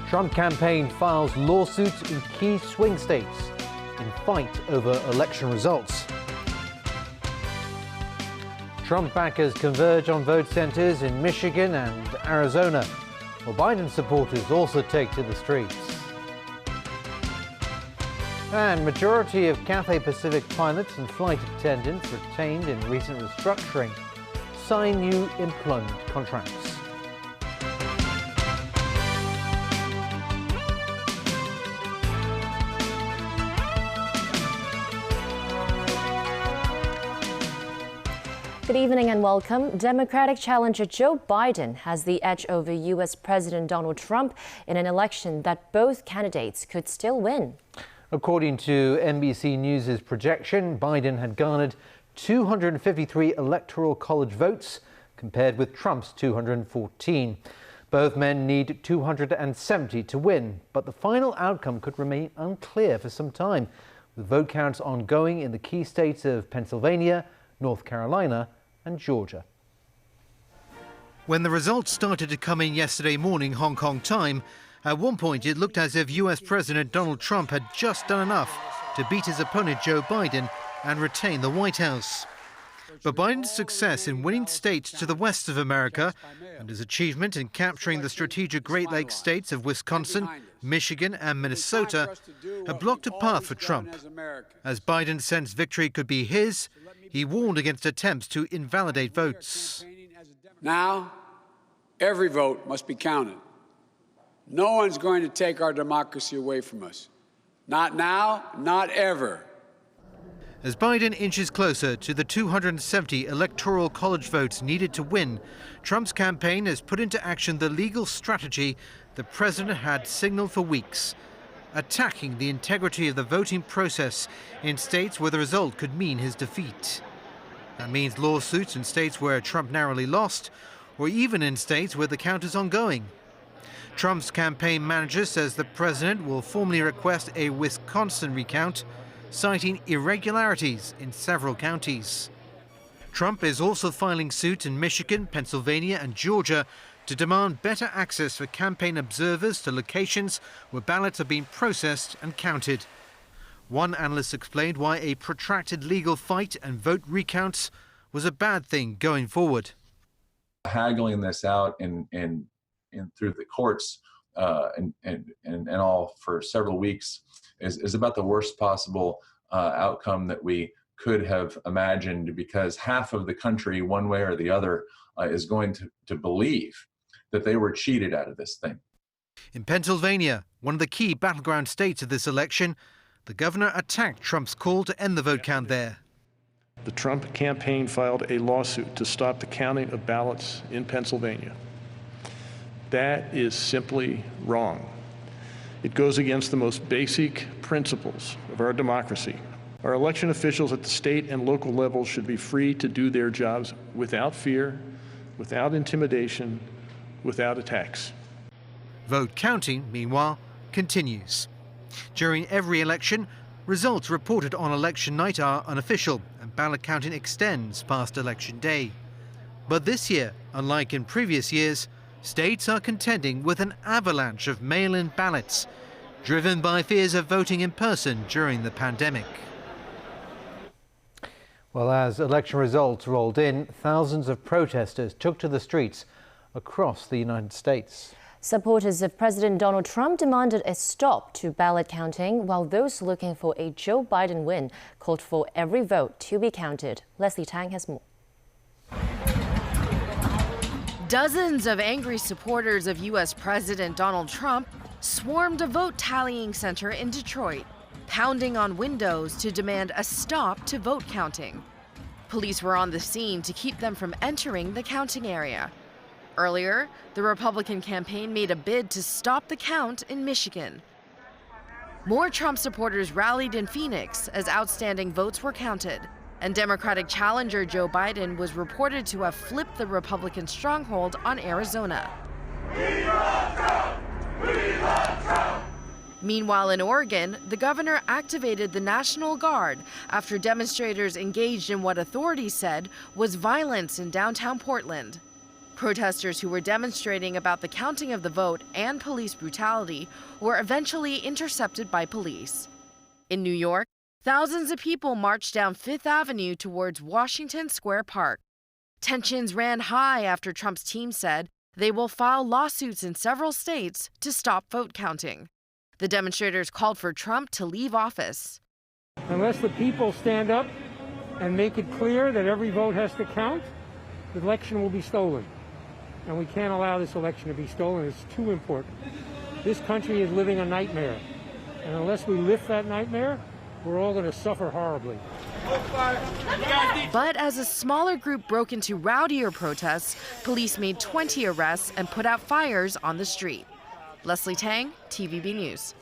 Trump campaign files lawsuits in key swing states in fight over election results. Trump backers converge on vote centers in Michigan and Arizona, while Biden supporters also take to the streets. And majority of Cathay Pacific pilots and flight attendants retained in recent restructuring sign new employment contracts. Good evening and welcome. Democratic challenger Joe Biden has the edge over U.S. President Donald Trump in an election that both candidates could still win. According to NBC News' projection, Biden had garnered 253 electoral college votes compared with Trump's 214. Both men need 270 to win, but the final outcome could remain unclear for some time, with vote counts ongoing in the key states of Pennsylvania, North Carolina and Georgia. When the results started to come in yesterday morning Hong Kong time, at one point it looked as if US President Donald Trump had just done enough to beat his opponent Joe Biden and retain the White House. But Biden's success in winning states to the west of America and his achievement in capturing the strategic Great Lakes states of Wisconsin, Michigan and Minnesota have blocked a path for Trump. As Biden sensed victory could be his, he warned against attempts to invalidate votes. Now, every vote must be counted. No one's going to take our democracy away from us. Not now, not ever. As Biden inches closer to the 270 electoral college votes needed to win, Trump's campaign has put into action the legal strategy the president had signaled for weeks, attacking the integrity of the voting process in states where the result could mean his defeat. That means lawsuits in states where Trump narrowly lost, or even in states where the count is ongoing. Trump's campaign manager says the president will formally request a Wisconsin recount, citing irregularities in several counties. Trump is also filing suit in Michigan, Pennsylvania and Georgia to demand better access for campaign observers to locations where ballots are being processed and counted. One analyst explained why a protracted legal fight and vote recounts was a bad thing going forward. Haggling this out in through the courts and all for several weeks is about the worst possible outcome that we could have imagined, because half of the country, one way or the other, is going to believe that they were cheated out of this thing. In Pennsylvania, one of the key battleground states of this election, the governor attacked Trump's call to end the vote count there. The Trump campaign filed a lawsuit to stop the counting of ballots in Pennsylvania. That is simply wrong. It goes against the most basic principles of our democracy. Our election officials at the state and local levels should be free to do their jobs without fear, without intimidation, without attacks. Vote counting, meanwhile, continues. During every election, results reported on election night are unofficial, and ballot counting extends past election day. But this year, unlike in previous years, states are contending with an avalanche of mail-in ballots, driven by fears of voting in person during the pandemic. Well, as election results rolled in, thousands of protesters took to the streets across the United States. Supporters of President Donald Trump demanded a stop to ballot counting, while those looking for a Joe Biden win called for every vote to be counted. Leslie Tang has more. Dozens of angry supporters of U.S. President Donald Trump swarmed a vote tallying center in Detroit, pounding on windows to demand a stop to vote counting. Police were on the scene to keep them from entering the counting area. Earlier, the Republican campaign made a bid to stop the count in Michigan. More Trump supporters rallied in Phoenix as outstanding votes were counted, and Democratic challenger Joe Biden was reported to have flipped the Republican stronghold on Arizona. We love Trump! We love Trump! Meanwhile, in Oregon, the governor activated the National Guard after demonstrators engaged in what authorities said was violence in downtown Portland. Protesters who were demonstrating about the counting of the vote and police brutality were eventually intercepted by police. In New York, thousands of people marched down Fifth Avenue towards Washington Square Park. Tensions ran high after Trump's team said they will file lawsuits in several states to stop vote counting. The demonstrators called for Trump to leave office. Unless the people stand up and make it clear that every vote has to count, the election will be stolen. And we can't allow this election to be stolen. It's too important. This country is living a nightmare. And unless we lift that nightmare, we're all going to suffer horribly. But as a smaller group broke into rowdier protests, police made 20 arrests and put out fires on the street. Leslie Tang, TVB News.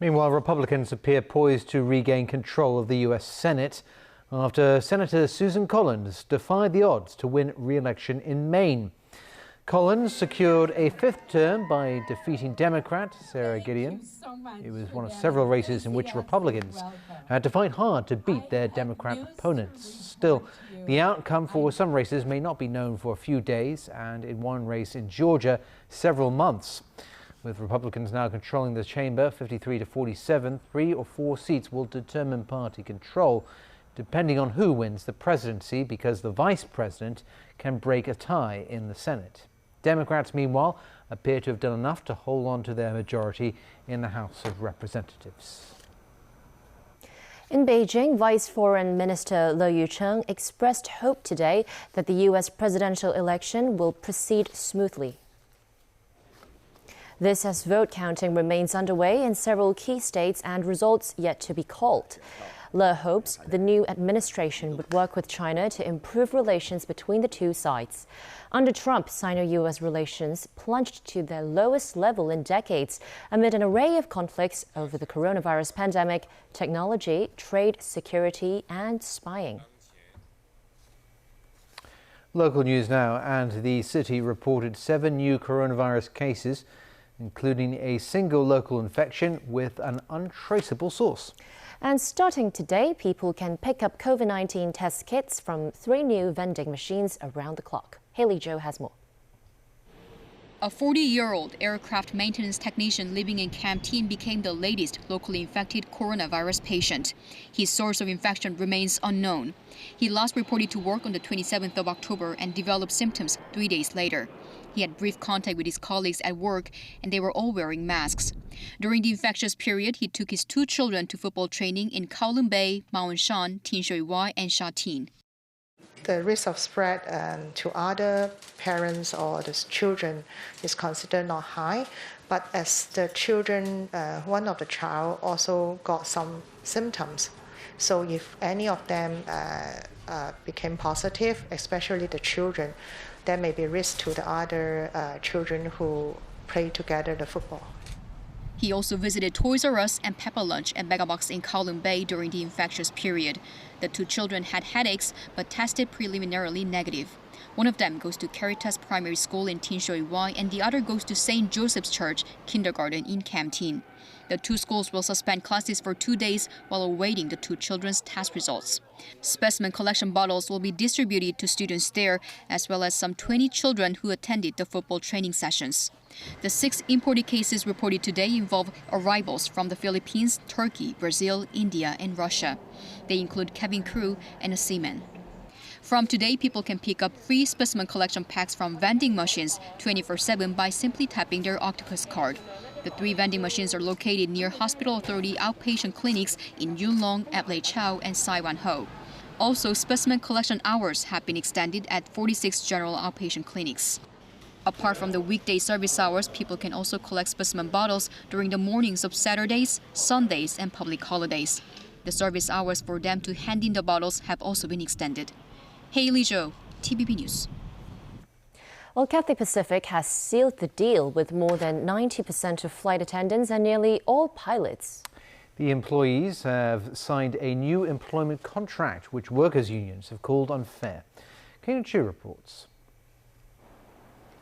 Meanwhile, Republicans appear poised to regain control of the U.S. Senate after Senator Susan Collins defied the odds to win re-election in Maine. Collins secured a fifth term by defeating Democrat Sarah Gideon. It was one of several races in which Republicans had to fight hard to beat their Democrat opponents. Still, the outcome for some races may not be known for a few days, and in one race in Georgia, several months. With Republicans now controlling the chamber 53 to 47, 3 or 4 seats will determine party control, depending on who wins the presidency, because the vice president can break a tie in the Senate. Democrats, meanwhile, appear to have done enough to hold on to their majority in the House of Representatives. In Beijing, Vice Foreign Minister Le Yucheng expressed hope today that the U.S. presidential election will proceed smoothly. This as vote counting remains underway in several key states and results yet to be called. Le hopes the new administration would work with China to improve relations between the two sides. Under Trump, Sino-U.S. relations plunged to their lowest level in decades amid an array of conflicts over the coronavirus pandemic, technology, trade, security, and spying. Local news now, and the city reported 7 new coronavirus cases, including a single local infection with an untraceable source. And starting today, people can pick up COVID-19 test kits from 3 new vending machines around the clock. Haley Joe has more. A 40-year-old aircraft maintenance technician living in Canteen became the latest locally infected coronavirus patient. His source of infection remains unknown. He last reported to work on the 27th of October and developed symptoms 3 days later. He had brief contact with his colleagues at work, and they were all wearing masks. During the infectious period, he took his 2 children to football training in Kowloon Bay, Maongshan, Tinshui and Shatin. The risk of spread to other parents or the children is considered not high, but as the children, one of the child also got some symptoms. So if any of them became positive, especially the children, there may be risk to the other children who play together the football. He also visited Toys R Us and Peppa Lunch at Megabox in Kowloon Bay during the infectious period. The 2 children had headaches but tested preliminarily negative. One of them goes to Caritas Primary School in Tinshui and the other goes to St. Joseph's Church Kindergarten in Canteen. The 2 schools will suspend classes for 2 days while awaiting the 2 children's test results. Specimen collection bottles will be distributed to students there, as well as some 20 children who attended the football training sessions. The 6 imported cases reported today involve arrivals from the Philippines, Turkey, Brazil, India, and Russia. They include cabin crew and a seaman. From today, people can pick up free specimen collection packs from vending machines 24/7 by simply tapping their Octopus card. The 3 vending machines are located near Hospital Authority outpatient clinics in Yunlong, Apley Chau, and Saiwan-ho. Also, specimen collection hours have been extended at 46 general outpatient clinics. Apart from the weekday service hours, people can also collect specimen bottles during the mornings of Saturdays, Sundays, and public holidays. The service hours for them to hand in the bottles have also been extended. Haley Zhou, TVB News. Well, Cathay Pacific has sealed the deal with more than 90% of flight attendants and nearly all pilots. The employees have signed a new employment contract, which workers' unions have called unfair. Kena Chu reports.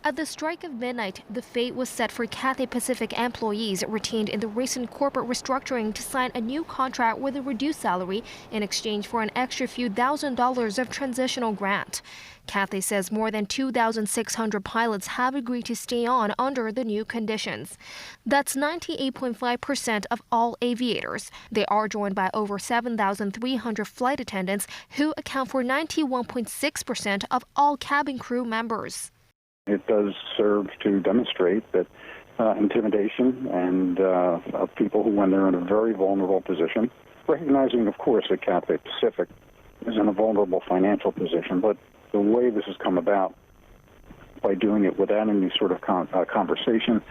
At the strike of midnight, the fate was set for Cathay Pacific employees retained in the recent corporate restructuring to sign a new contract with a reduced salary in exchange for an extra few $1,000s of transitional grant. Cathay says more than 2,600 pilots have agreed to stay on under the new conditions. That's 98.5% of all aviators. They are joined by over 7,300 flight attendants who account for 91.6% of all cabin crew members. It does serve to demonstrate that intimidation and of people who, when they're in a very vulnerable position, recognizing, of course, that Cathay Pacific is in a vulnerable financial position, but the way this has come about, by doing it without any sort of conversation,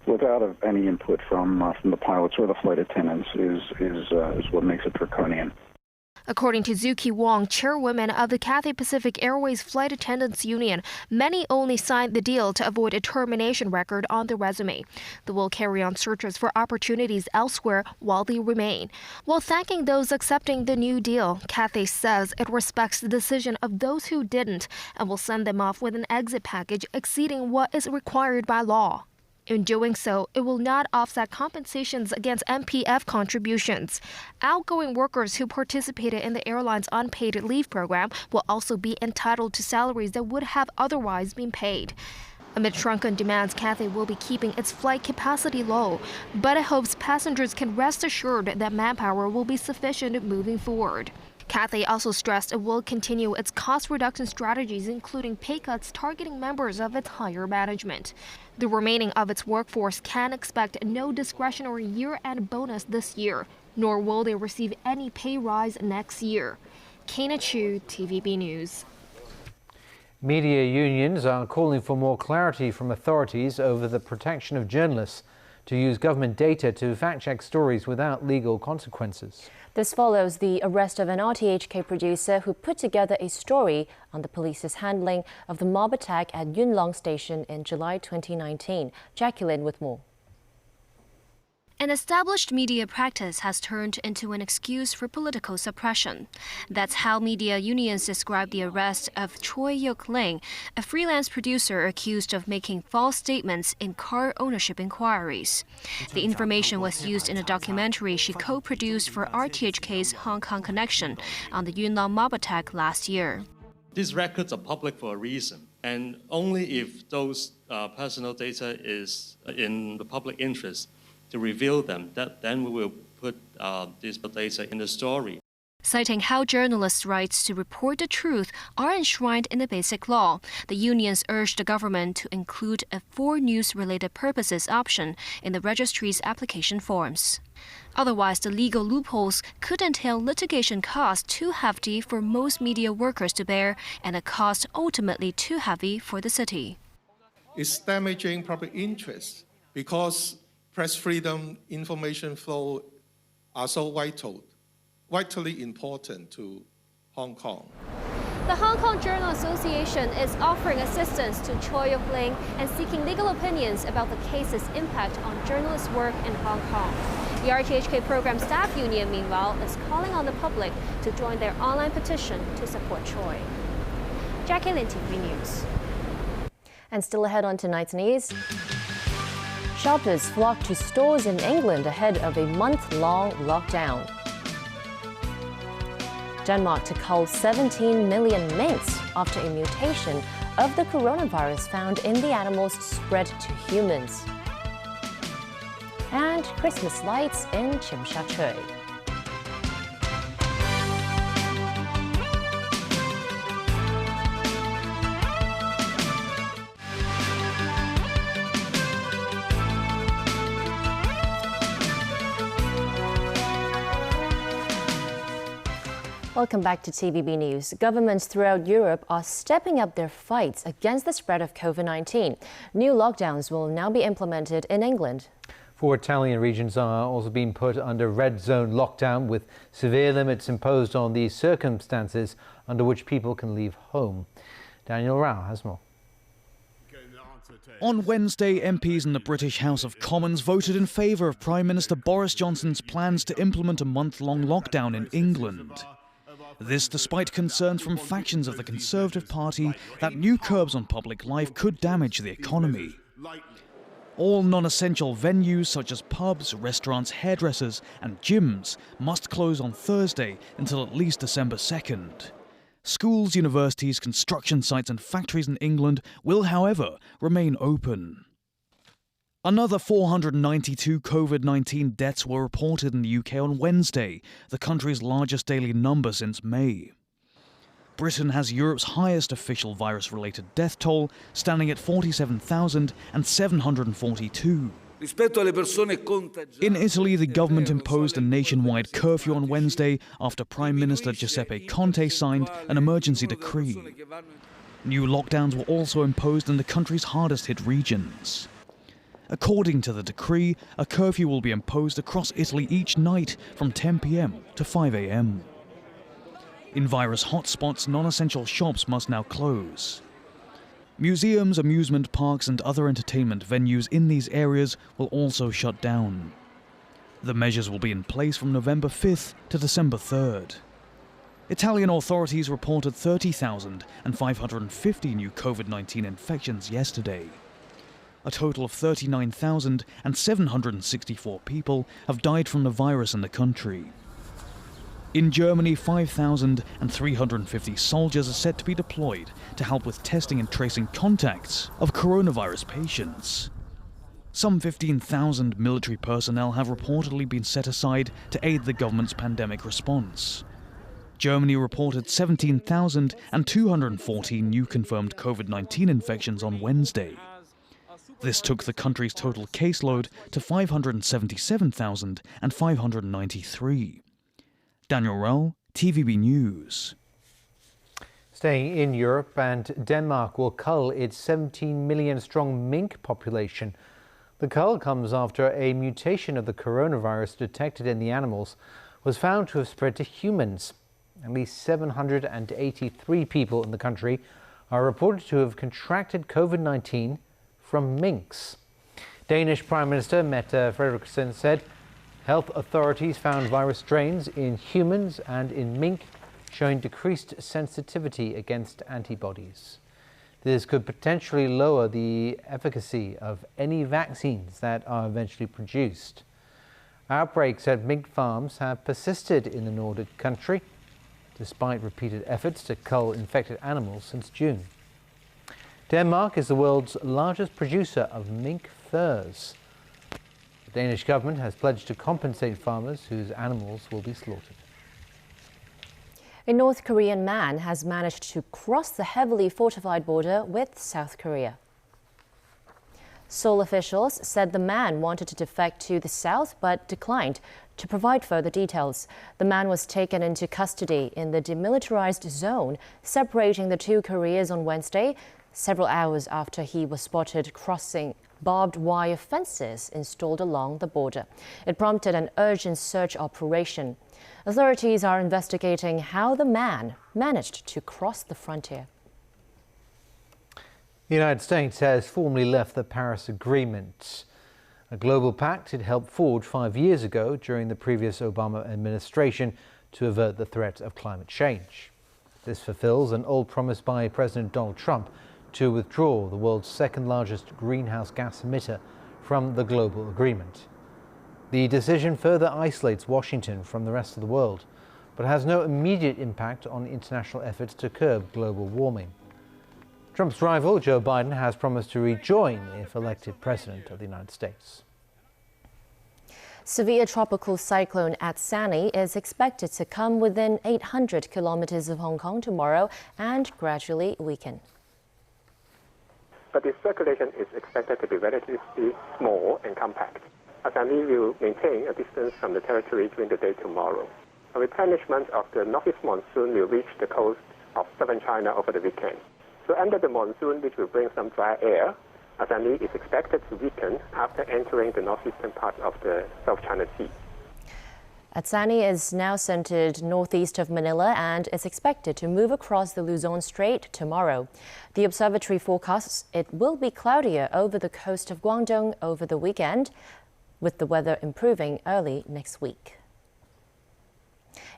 without any input from the pilots or the flight attendants, is what makes it draconian. According to Zuki Wong, chairwoman of the Cathay Pacific Airways Flight Attendants Union, many only signed the deal to avoid a termination record on their resume. They will carry on searches for opportunities elsewhere while they remain. While thanking those accepting the new deal, Cathay says it respects the decision of those who didn't and will send them off with an exit package exceeding what is required by law. In doing so, it will not offset compensations against MPF contributions. Outgoing workers who participated in the airline's unpaid leave program will also be entitled to salaries that would have otherwise been paid. Amid shrunken demands, Cathay will be keeping its flight capacity low, but it hopes passengers can rest assured that manpower will be sufficient moving forward. Cathay also stressed it will continue its cost reduction strategies, including pay cuts targeting members of its higher management. The remaining of its workforce can expect no discretionary year-end bonus this year, nor will they receive any pay rise next year. Kana Chu, TVB News. Media unions are calling for more clarity from authorities over the protection of journalists to use government data to fact-check stories without legal consequences. This follows the arrest of an RTHK producer who put together a story on the police's handling of the mob attack at Yuen Long Station in July 2019. Jackie Ling with more. An established media practice has turned into an excuse for political suppression. That's how media unions describe the arrest of Choi Ling, a freelance producer accused of making false statements in car ownership inquiries. The information was used in a documentary she co-produced for RTHK's Hong Kong Connection on the Yuen Long mob attack last year. These records are public for a reason, and only if those personal data is in the public interest to reveal them, then we will put this data in the story. Citing how journalists' rights to report the truth are enshrined in the Basic Law, the unions urged the government to include a for news-related purposes option in the registry's application forms. Otherwise, the legal loopholes could entail litigation costs too hefty for most media workers to bear and a cost ultimately too heavy for the city. It's damaging public interest because press freedom, information flow are so vitally important to Hong Kong. The Hong Kong Journal Association is offering assistance to Choi Ling and seeking legal opinions about the case's impact on journalists' work in Hong Kong. The RTHK Program Staff Union, meanwhile, is calling on the public to join their online petition to support Choi. Jackie Lin, TV News. And still ahead on tonight's news. Shoppers flock to stores in England ahead of a month-long lockdown. Denmark to cull 17 million minks after a mutation of the coronavirus found in the animals spread to humans. And Christmas lights in Tsim Sha Tsui. Welcome back to TVB News. Governments throughout Europe are stepping up their fights against the spread of COVID-19. New lockdowns will now be implemented in England. 4 Italian regions are also being put under red zone lockdown, with severe limits imposed on the circumstances under which people can leave home. Daniel Rao has more. On Wednesday, MPs in the British House of Commons voted in favour of Prime Minister Boris Johnson's plans to implement a month-long lockdown in England. This despite concerns from factions of the Conservative Party that new curbs on public life could damage the economy. All non-essential venues such as pubs, restaurants, hairdressers and gyms must close on Thursday until at least December 2nd. Schools, universities, construction sites and factories in England will, however, remain open. Another 492 COVID-19 deaths were reported in the UK on Wednesday, the country's largest daily number since May. Britain has Europe's highest official virus-related death toll, standing at 47,742. In Italy, the government imposed a nationwide curfew on Wednesday after Prime Minister Giuseppe Conte signed an emergency decree. New lockdowns were also imposed in the country's hardest-hit regions. According to the decree, a curfew will be imposed across Italy each night from 10 p.m. to 5 a.m. In virus hotspots, non-essential shops must now close. Museums, amusement parks and other entertainment venues in these areas will also shut down. The measures will be in place from November 5th to December 3rd. Italian authorities reported 30,550 new COVID-19 infections yesterday. A total of 39,764 people have died from the virus in the country. In Germany, 5,350 soldiers are set to be deployed to help with testing and tracing contacts of coronavirus patients. Some 15,000 military personnel have reportedly been set aside to aid the government's pandemic response. Germany reported 17,214 new confirmed COVID-19 infections on Wednesday. This took the country's total caseload to 577,593. Daniel Rell, TVB News. Staying in Europe, and Denmark will cull its 17 million strong mink population. The cull comes after a mutation of the coronavirus detected in the animals was found to have spread to humans. At least 783 people in the country are reported to have contracted COVID-19 from minks. Danish Prime Minister Mette Frederiksen said health authorities found virus strains in humans and in mink showing decreased sensitivity against antibodies. This could potentially lower the efficacy of any vaccines that are eventually produced. Outbreaks at mink farms have persisted in the Nordic country, despite repeated efforts to cull infected animals since June. Denmark is the world's largest producer of mink furs. The Danish government has pledged to compensate farmers whose animals will be slaughtered. A North Korean man has managed to cross the heavily fortified border with South Korea. Seoul officials said the man wanted to defect to the south but declined to provide further details. The man was taken into custody in the demilitarized zone separating the two Koreas on Wednesday, several hours after he was spotted crossing barbed wire fences installed along the border. It prompted an urgent search operation. Authorities are investigating how the man managed to cross the frontier. The United States has formally left the Paris Agreement, a global pact it helped forge 5 years ago during the previous Obama administration to avert the threat of climate change. This fulfills an old promise by President Donald Trump to withdraw the world's second largest greenhouse gas emitter from the global agreement. The decision further isolates Washington from the rest of the world, but has no immediate impact on international efforts to curb global warming. Trump's rival, Joe Biden, has promised to rejoin if elected President of the United States. Severe tropical cyclone Atsani is expected to come within 800 kilometers of Hong Kong tomorrow and gradually weaken. But its circulation is expected to be relatively small and compact. Atsani will maintain a distance from the territory during the day tomorrow. A replenishment of the northeast monsoon will reach the coast of southern China over the weekend. So under the monsoon, which will bring some dry air, Atsani is expected to weaken after entering the northeastern part of the South China Sea. Atsani is now centered northeast of Manila and is expected to move across the Luzon Strait tomorrow. The observatory forecasts it will be cloudier over the coast of Guangdong over the weekend, with the weather improving early next week.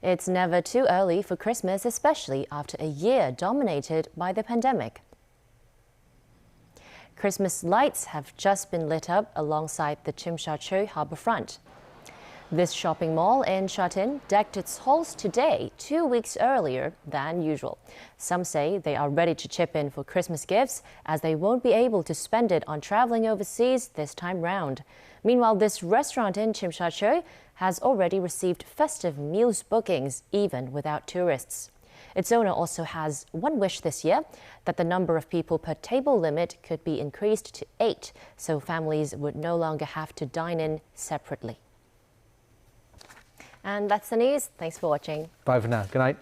It's never too early for Christmas, especially after a year dominated by the pandemic. Christmas lights have just been lit up alongside the Choi harbourfront. This shopping mall in Shatin decked its halls today, 2 weeks earlier than usual. Some say they are ready to chip in for Christmas gifts as they won't be able to spend it on traveling overseas this time round. Meanwhile, this restaurant in Choi has already received festive meals bookings even without tourists. Its owner also has one wish this year, that the number of people per table limit could be increased to 8, so families would no longer have to dine in separately. And that's the news. Thanks for watching. Bye for now. Good night.